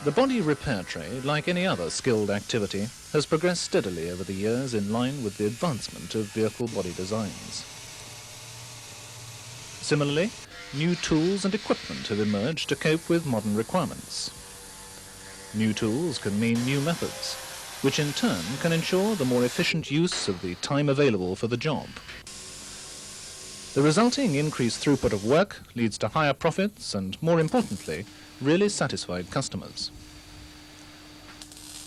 The body repair trade, like any other skilled activity, has progressed steadily over the years in line with the advancement of vehicle body designs. Similarly, new tools and equipment have emerged to cope with modern requirements. New tools can mean new methods, which in turn can ensure the more efficient use of the time available for the job. The resulting increased throughput of work leads to higher profits and, more importantly, really satisfied customers.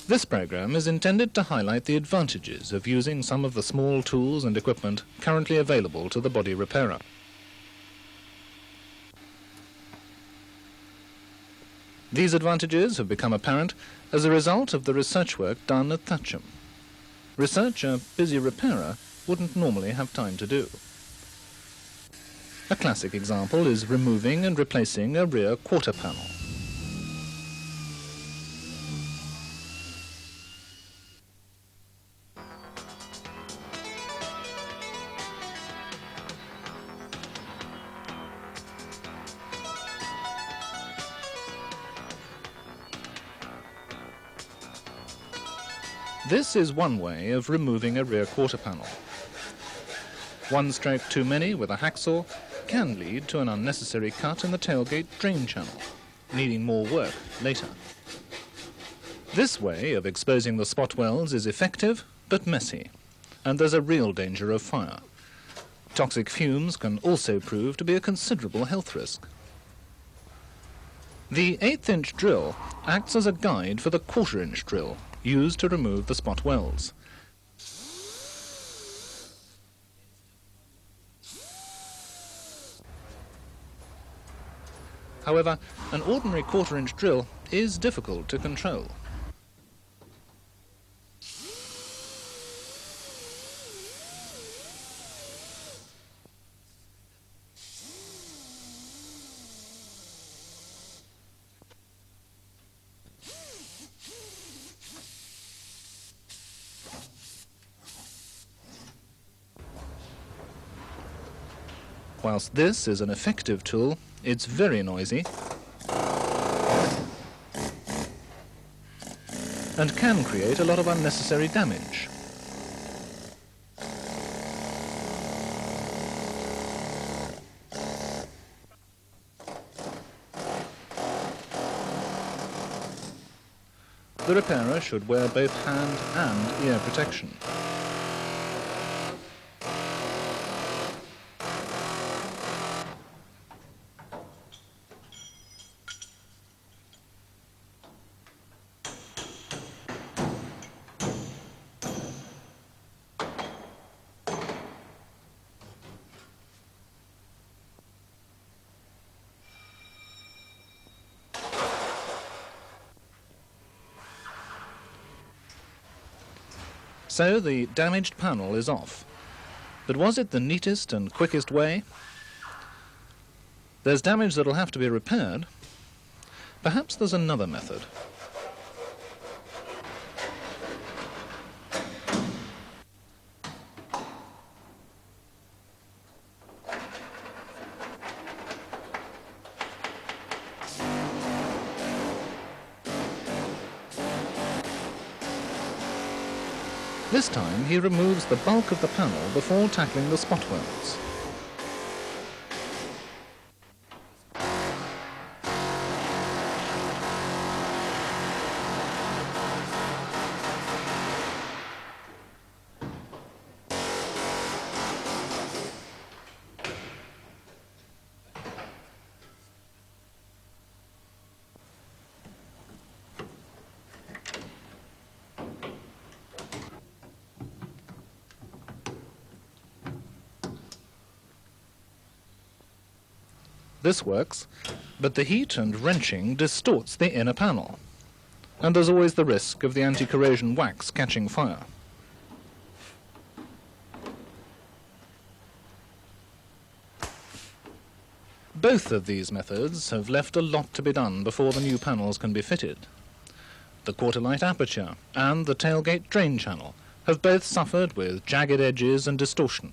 This program is intended to highlight the advantages of using some of the small tools and equipment currently available to the body repairer. These advantages have become apparent as a result of the research work done at Thatcham. Research a busy repairer wouldn't normally have time to do. A classic example is removing and replacing a rear quarter panel. This is one way of removing a rear quarter panel. One stroke too many with a hacksaw can lead to an unnecessary cut in the tailgate drain channel, needing more work later. This way of exposing the spot welds is effective but messy, and there's a real danger of fire. Toxic fumes can also prove to be a considerable health risk. The 1/8" drill acts as a guide for the 1/4" drill used to remove the spot welds. However, an ordinary 1/4" drill is difficult to control. Whilst this is an effective tool, it's very noisy and can create a lot of unnecessary damage. The repairer should wear both hand and ear protection. So the damaged panel is off. But was it the neatest and quickest way? There's damage that'll have to be repaired. Perhaps there's another method. This time he removes the bulk of the panel before tackling the spot welds. This works, but the heat and wrenching distorts the inner panel, and there's always the risk of the anti-corrosion wax catching fire. Both of these methods have left a lot to be done before the new panels can be fitted. The quarter-light aperture and the tailgate drain channel have both suffered with jagged edges and distortion.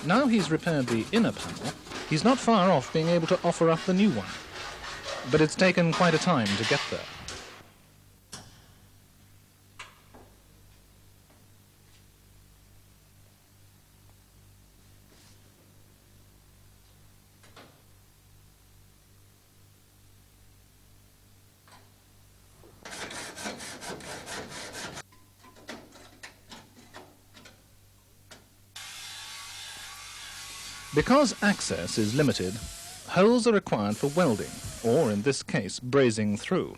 Now he's repaired the inner panel, he's not far off being able to offer up the new one. But it's taken quite a time to get there. Because access is limited, holes are required for welding, or in this case, brazing through.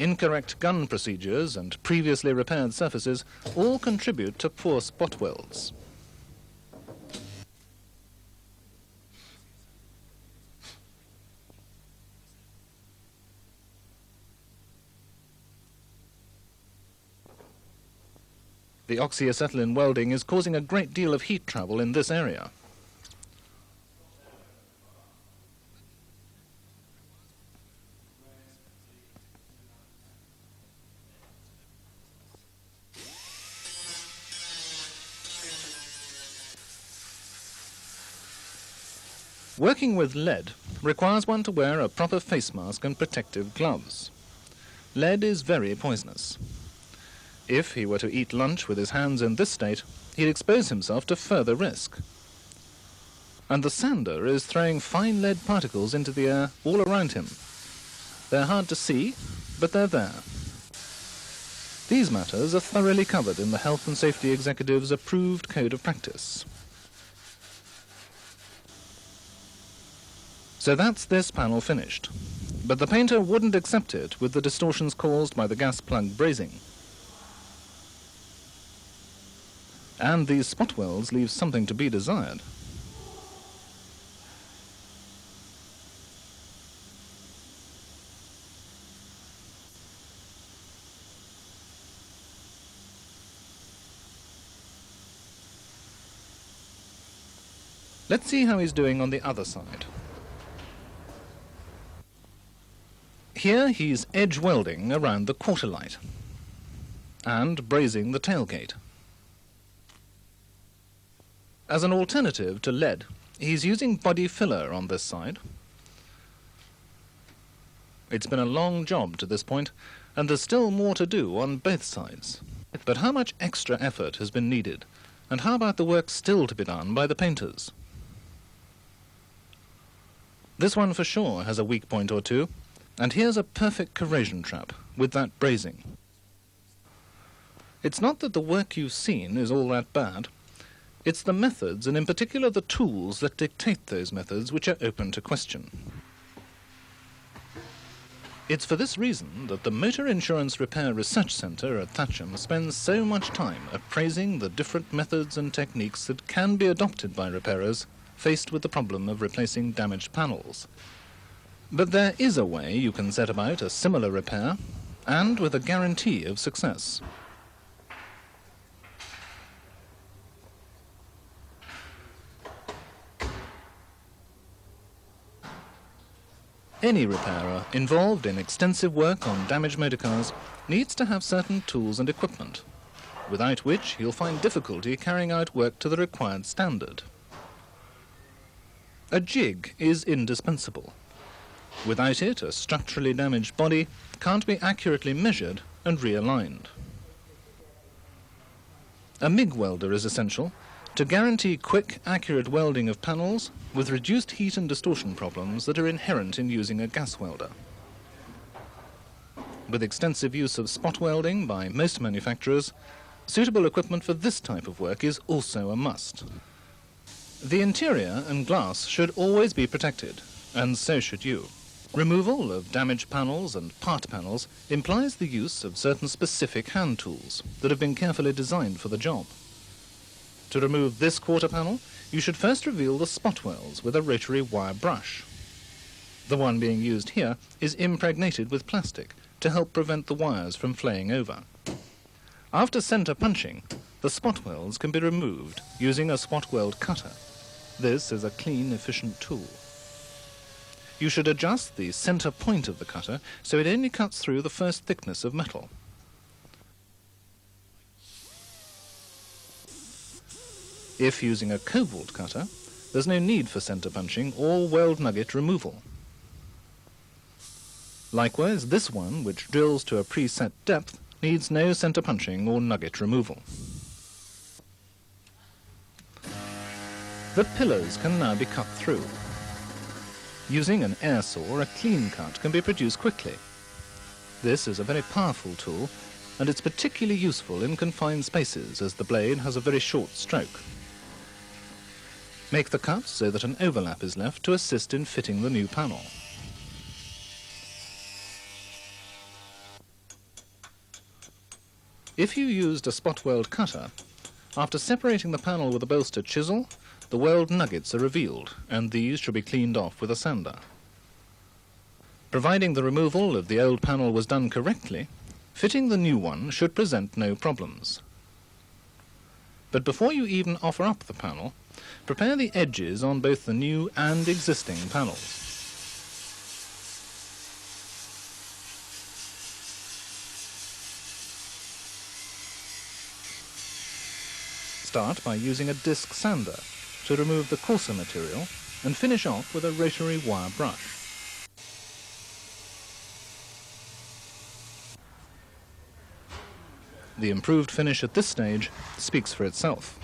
Incorrect gun procedures and previously repaired surfaces all contribute to poor spot welds. The oxyacetylene welding is causing a great deal of heat travel in this area. Working with lead requires one to wear a proper face mask and protective gloves. Lead is very poisonous. If he were to eat lunch with his hands in this state, he'd expose himself to further risk. And the sander is throwing fine lead particles into the air all around him. They're hard to see, but they're there. These matters are thoroughly covered in the Health and Safety Executive's approved code of practice. So that's this panel finished. But the painter wouldn't accept it with the distortions caused by the gas plug brazing. And these spot welds leave something to be desired. Let's see how he's doing on the other side. Here he's edge welding around the quarter light and brazing the tailgate. As an alternative to lead, he's using body filler on this side. It's been a long job to this point, and there's still more to do on both sides. But how much extra effort has been needed, and how about the work still to be done by the painters? This one for sure has a weak point or two, and here's a perfect corrosion trap with that brazing. It's not that the work you've seen is all that bad. It's the methods, and in particular the tools that dictate those methods, which are open to question. It's for this reason that the Motor Insurance Repair Research Centre at Thatcham spends so much time appraising the different methods and techniques that can be adopted by repairers faced with the problem of replacing damaged panels. But there is a way you can set about a similar repair, and with a guarantee of success. Any repairer involved in extensive work on damaged motorcars needs to have certain tools and equipment, without which he'll find difficulty carrying out work to the required standard. A jig is indispensable. Without it, a structurally damaged body can't be accurately measured and realigned. A MIG welder is essential to guarantee quick, accurate welding of panels with reduced heat and distortion problems that are inherent in using a gas welder. With extensive use of spot welding by most manufacturers, suitable equipment for this type of work is also a must. The interior and glass should always be protected, and so should you. Removal of damaged panels and part panels implies the use of certain specific hand tools that have been carefully designed for the job. To remove this quarter panel, you should first reveal the spot welds with a rotary wire brush. The one being used here is impregnated with plastic to help prevent the wires from flaying over. After center punching, the spot welds can be removed using a spot weld cutter. This is a clean, efficient tool. You should adjust the center point of the cutter so it only cuts through the first thickness of metal. If using a cobalt cutter, there's no need for center punching or weld nugget removal. Likewise, this one, which drills to a preset depth, needs no center punching or nugget removal. The pillars can now be cut through. Using an air saw, a clean cut can be produced quickly. This is a very powerful tool, and it's particularly useful in confined spaces as the blade has a very short stroke. Make the cut so that an overlap is left to assist in fitting the new panel. If you used a spot weld cutter, after separating the panel with a bolster chisel, the weld nuggets are revealed, and these should be cleaned off with a sander. Providing the removal of the old panel was done correctly, fitting the new one should present no problems. But before you even offer up the panel, prepare the edges on both the new and existing panels. Start by using a disc sander to remove the coarser material and finish off with a rotary wire brush. The improved finish at this stage speaks for itself.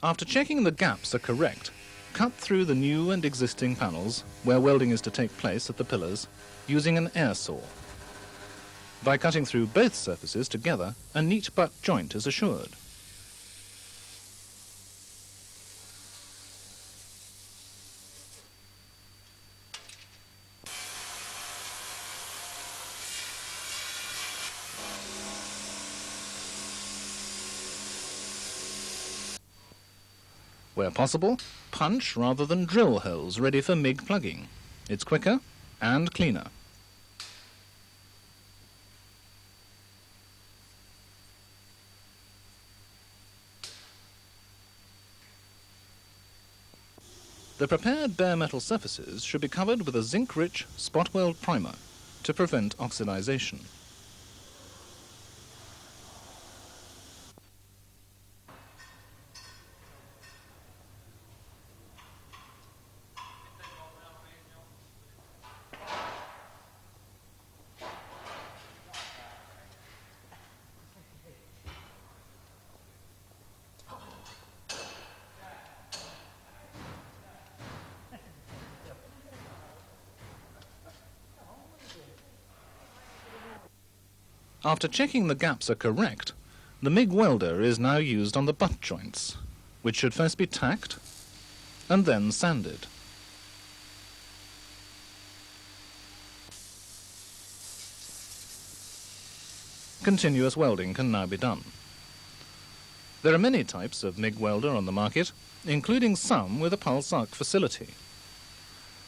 After checking the gaps are correct, cut through the new and existing panels, where welding is to take place at the pillars, using an air saw. By cutting through both surfaces together, a neat butt joint is assured. Where possible, punch rather than drill holes ready for MIG plugging. It's quicker and cleaner. The prepared bare metal surfaces should be covered with a zinc-rich spot weld primer to prevent oxidization. After checking the gaps are correct, the MIG welder is now used on the butt joints, which should first be tacked and then sanded. Continuous welding can now be done. There are many types of MIG welder on the market, including some with a pulse arc facility.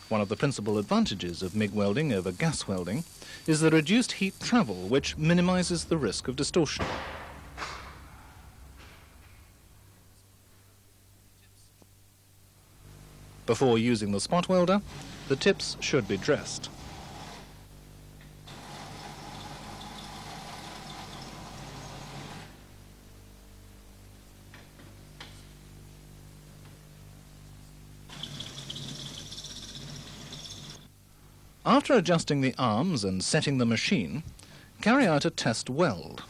One of the principal advantages of MIG welding over gas welding is the reduced heat travel, which minimizes the risk of distortion. Before using the spot welder, the tips should be dressed. After adjusting the arms and setting the machine, carry out a test weld.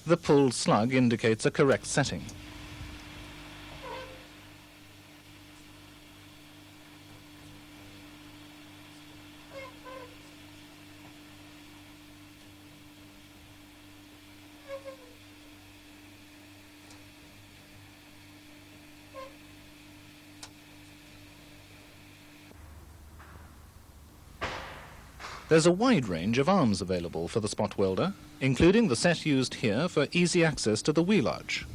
The pulled slug indicates a correct setting. There's a wide range of arms available for the spot welder, including the set used here for easy access to the wheel arch.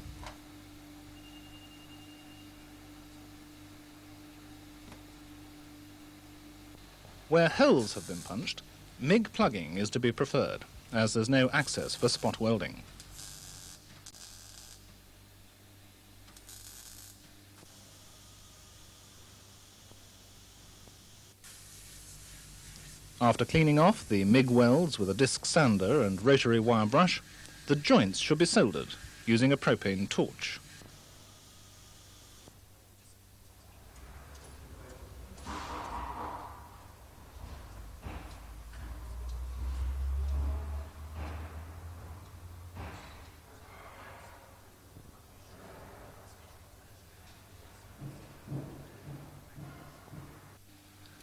Where holes have been punched, MIG plugging is to be preferred, as there's no access for spot welding. After cleaning off the MIG welds with a disc sander and rotary wire brush, the joints should be soldered using a propane torch.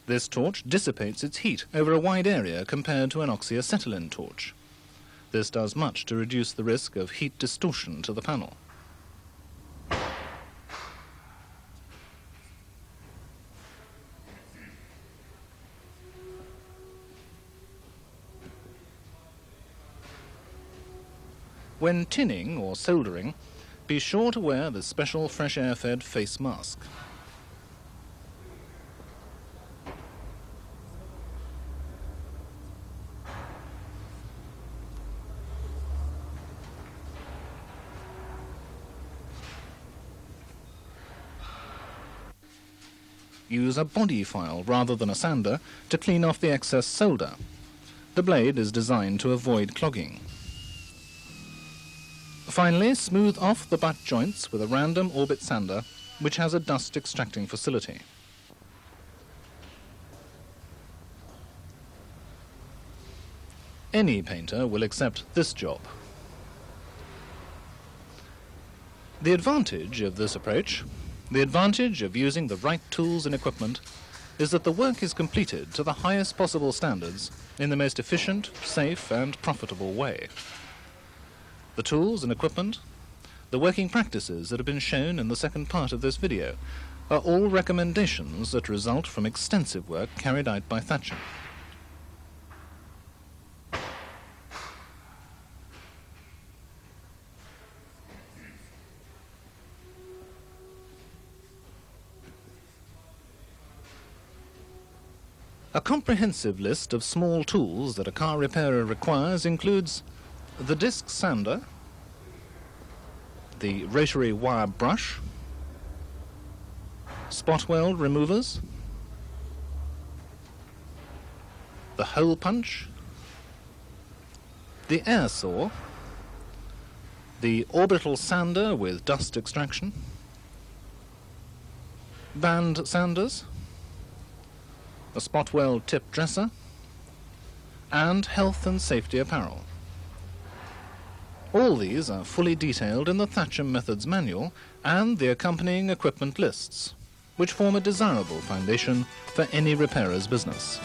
This torch dissipates its heat over a wide area compared to an oxyacetylene torch. This does much to reduce the risk of heat distortion to the panel. When tinning or soldering, be sure to wear the special fresh air-fed face mask. Use a body file rather than a sander to clean off the excess solder. The blade is designed to avoid clogging. Finally, smooth off the butt joints with a random orbit sander, which has a dust extracting facility. Any painter will accept this job. The advantage of this approach, the advantage of using the right tools and equipment, is that the work is completed to the highest possible standards in the most efficient, safe and profitable way. The tools and equipment, the working practices that have been shown in the second part of this video, are all recommendations that result from extensive work carried out by Thatcham. A comprehensive list of small tools that a car repairer requires includes the disc sander, the rotary wire brush, spot weld removers, the hole punch, the air saw, the orbital sander with dust extraction, band sanders, a spot weld tip dresser, and health and safety apparel. All these are fully detailed in the Thatcham Methods Manual and the accompanying equipment lists, which form a desirable foundation for any repairer's business.